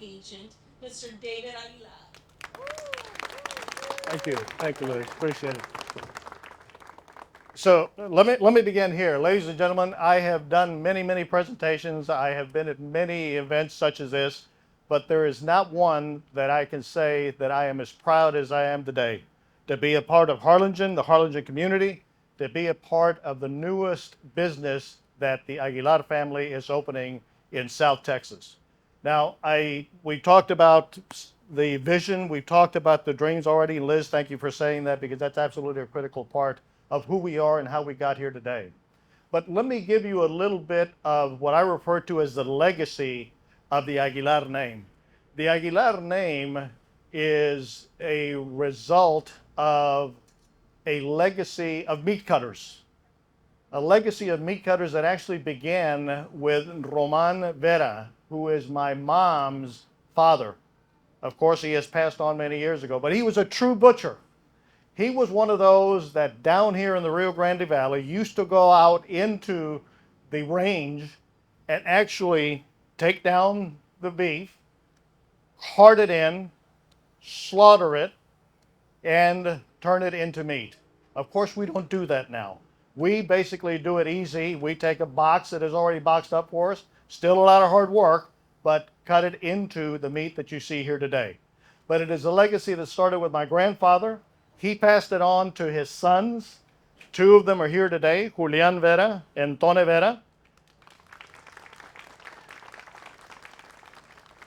agent, Mr. David Aguilar. Thank you. Thank you, Liz. Appreciate it. So let me begin here. Ladies and gentlemen, I have done many presentations. I have been at many events such as this, but there is not one that I can say that I am as proud as I am today. To be a part of Harlingen, the Harlingen community, to be a part of the newest business that the Aguilar family is opening in South Texas. Now, we talked about the vision, we talked about the dreams already. Liz, thank you for saying that because that's absolutely a critical part of who we are and how we got here today. But let me give you a little bit of what I refer to as the legacy of the Aguilar name. The Aguilar name is a result of a legacy of meat cutters. A legacy of meat cutters that actually began with Roman Vera, who is my mom's father. Of course, he has passed on many years ago, but he was a true butcher. He was one of those that down here in the Rio Grande Valley used to go out into the range and actually take down the beef, cart it in, slaughter it, and turn it into meat. Of course, we don't do that now. We basically do it easy. We take a box that is already boxed up for us, still a lot of hard work, but cut it into the meat that you see here today. But it is a legacy that started with my grandfather. He passed it on to his sons. Two of them are here today, Julian Vera and Tone Vera.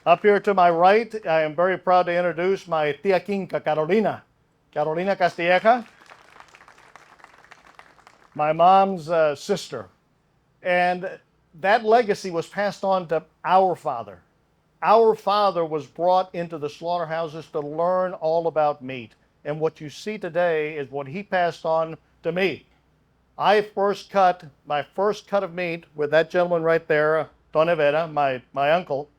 Up here to my right, I am very proud to introduce my tia Quinca, Carolina. Carolina Castilleja, my mom's sister. And that legacy was passed on to our father. Our father was brought into the slaughterhouses to learn all about meat. And what you see today is what he passed on to me. I first cut my first cut of meat with that gentleman right there, Tone Vera, my uncle,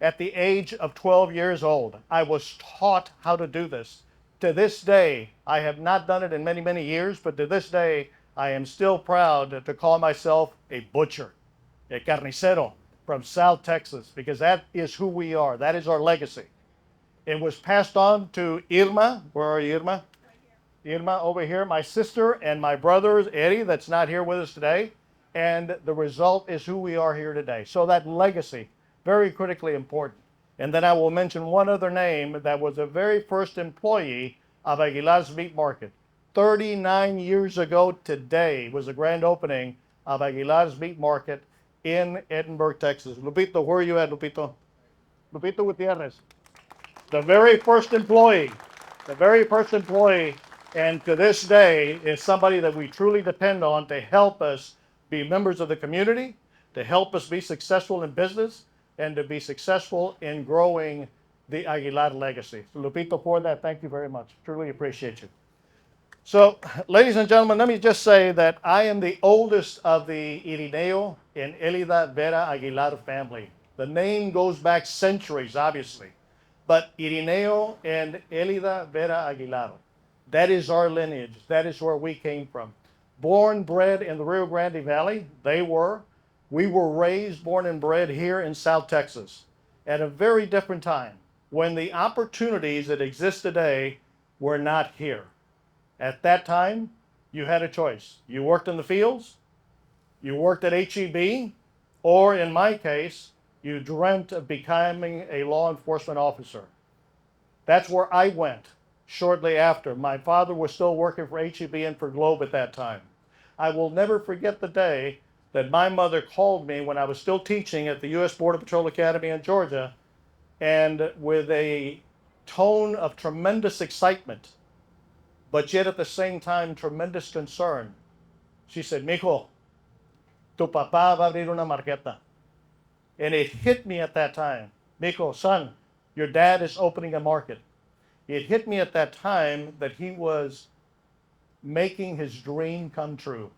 at the age of 12 years old. I was taught how to do this. To this day, I have not done it in many years, but to this day, I am still proud to call myself a butcher, a carnicero from South Texas, because that is who we are. That is our legacy. It was passed on to Irma. Where are you, Irma? Irma over here, my sister and my brother, Eddie, that's not here with us today. And the result is who we are here today. So that legacy, very critically important. And then I will mention one other name that was the very first employee of Aguilar's Meat Market. 39 years ago today was the grand opening of Aguilar's Meat Market in Edinburgh, Texas. Lupito, where are you at, Lupito? Lupito Gutierrez. The very first employee, and to this day is somebody that we truly depend on to help us be members of the community, to help us be successful in business, and to be successful in growing the Aguilar legacy. So Lupito, for that, thank you very much. Truly appreciate you. So, ladies and gentlemen, let me just say that I am the oldest of the Irineo and Elida Aguilar family. The name goes back centuries, obviously. But Irineo and Elida Aguilar, that is our lineage. That is where we came from. Born, bred in the Rio Grande Valley, they were. We were raised, born and bred here in South Texas at a very different time when the opportunities that exist today were not here. At that time, you had a choice. You worked in the fields, you worked at HEB, or in my case, you dreamt of becoming a law enforcement officer. That's where I went shortly after. My father was still working for HEB and for Globe at that time. I will never forget the day that my mother called me when I was still teaching at the U.S. Border Patrol Academy in Georgia, and with a tone of tremendous excitement, but yet at the same time tremendous concern, she said, "Mijo, tu papá va a abrir una marqueta." And it hit me at that time. "Mijo, son, your dad is opening a market." It hit me at that time that he was making his dream come true.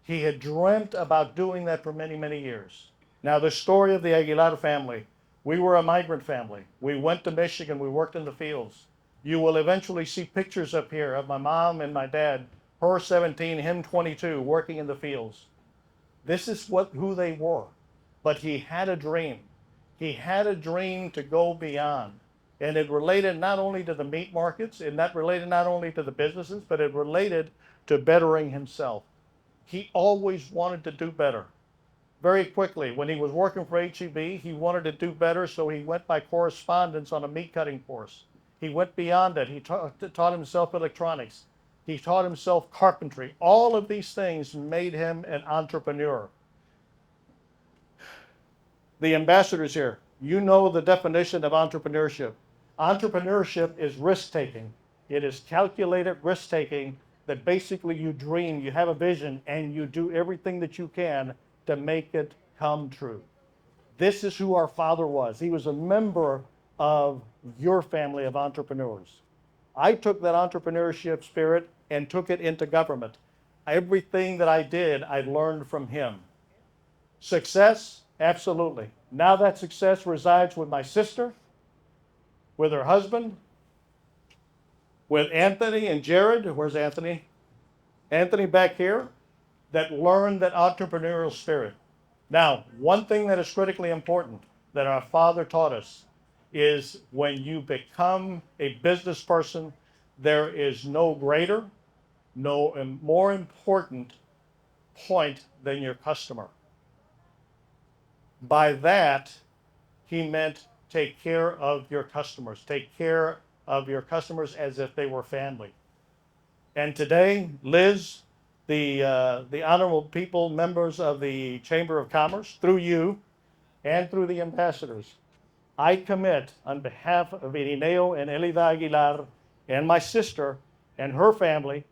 He had dreamt about doing that for many years. Now, the story of the Aguilar family, we were a migrant family. We went to Michigan, we worked in the fields. You will eventually see pictures up here of my mom and my dad, her 17, him 22, working in the fields. This is who they were. But he had a dream. He had a dream to go beyond. And it related not only to the meat markets, and that related not only to the businesses, but it related to bettering himself. He always wanted to do better. Very quickly, when he was working for HEB, he wanted to do better, so he went by correspondence on a meat cutting course. He went beyond it. He taught himself electronics. He taught himself carpentry. All of these things made him an entrepreneur. The ambassadors here, you know the definition of entrepreneurship. Entrepreneurship is risk-taking. It is calculated risk-taking that basically you dream, you have a vision, and you do everything that you can to make it come true. This is who our father was. He was a member of your family of entrepreneurs. I took that entrepreneurship spirit and took it into government. Everything that I did, I learned from him. Success? Absolutely. Now that success resides with my sister, with her husband, with Anthony and Jared. Where's Anthony? Anthony back here, that learned that entrepreneurial spirit. Now, one thing that is critically important that our father taught us is when you become a business person, there is no greater, no more important point than your customer. By that, he meant take care of your customers. Take care of your customers as if they were family. And today, Liz, the honorable people, members of the Chamber of Commerce, through you and through the ambassadors, I commit on behalf of Irineo and Elida Aguilar and my sister and her family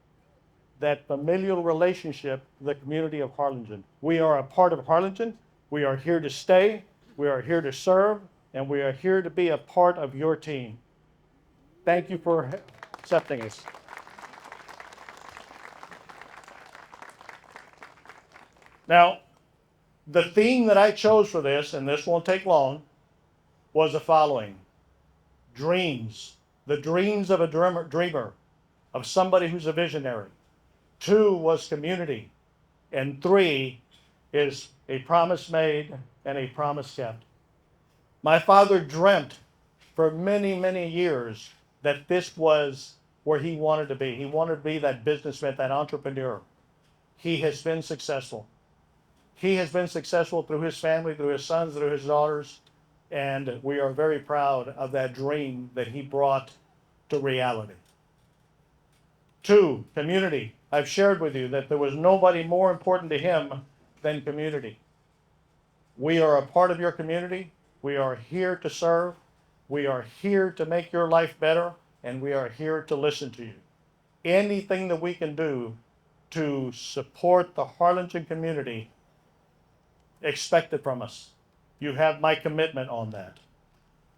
that familial relationship to the community of Harlingen. We are a part of Harlingen. We are here to stay. We are here to serve. And we are here to be a part of your team. Thank you for accepting us. Now, the theme that I chose for this, and this won't take long, was the following. Dreams. The dreams of a dreamer, of somebody who's a visionary. 2 was community. And 3 is a promise made and a promise kept. My father dreamt for many, many years that this was where he wanted to be. He wanted to be that businessman, that entrepreneur. He has been successful. He has been successful through his family, through his sons, through his daughters, and we are very proud of that dream that he brought to reality. 2, community. I've shared with you that there was nobody more important to him than community. We are a part of your community. We are here to serve. We are here to make your life better, and we are here to listen to you. Anything that we can do to support the Harlingen community, expect it from us. You have my commitment on that.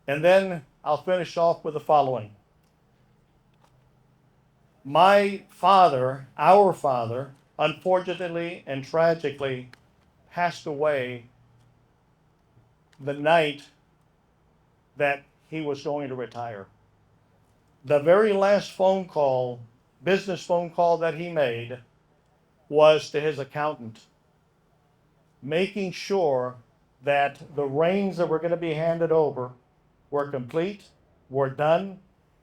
And then I'll finish off with the following. My father, our father, unfortunately and tragically passed away the night that he was going to retire. The very last phone call, business phone call that he made was to his accountant, making sure that the reins that were going to be handed over were complete, were done,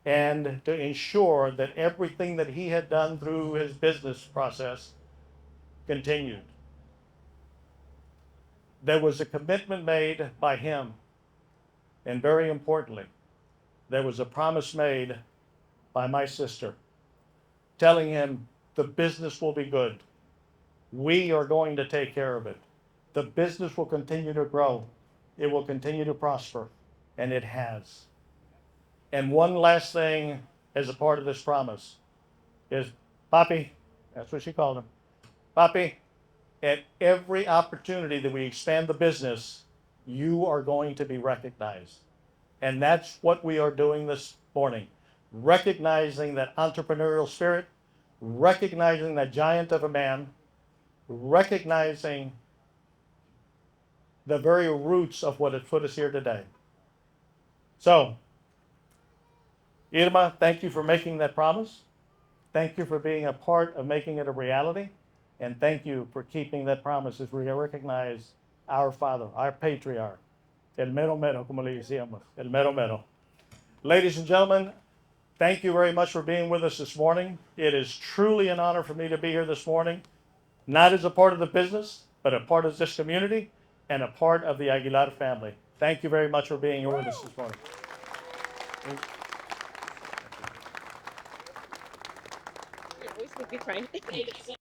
and to ensure that everything that he had done through his business process continued. There was a commitment made by him, and very importantly, there was a promise made by my sister, telling him the business will be good. We are going to take care of it. The business will continue to grow. It will continue to prosper, and it has. And one last thing as a part of this promise is, Papi, that's what she called him, Papi, at every opportunity that we expand the business, you are going to be recognized. And that's what we are doing this morning. Recognizing that entrepreneurial spirit, recognizing that giant of a man, recognizing the very roots of what has put us here today. So, Irma, thank you for making that promise. Thank you for being a part of making it a reality. And thank you for keeping that promise as we recognize our father, our patriarch. El mero mero, como le decíamos. El mero mero. Ladies and gentlemen, thank you very much for being with us this morning. It is truly an honor for me to be here this morning, not as a part of the business, but a part of this community and a part of the Aguilar family. Thank you very much for being here with us this morning. Your voice would be fine.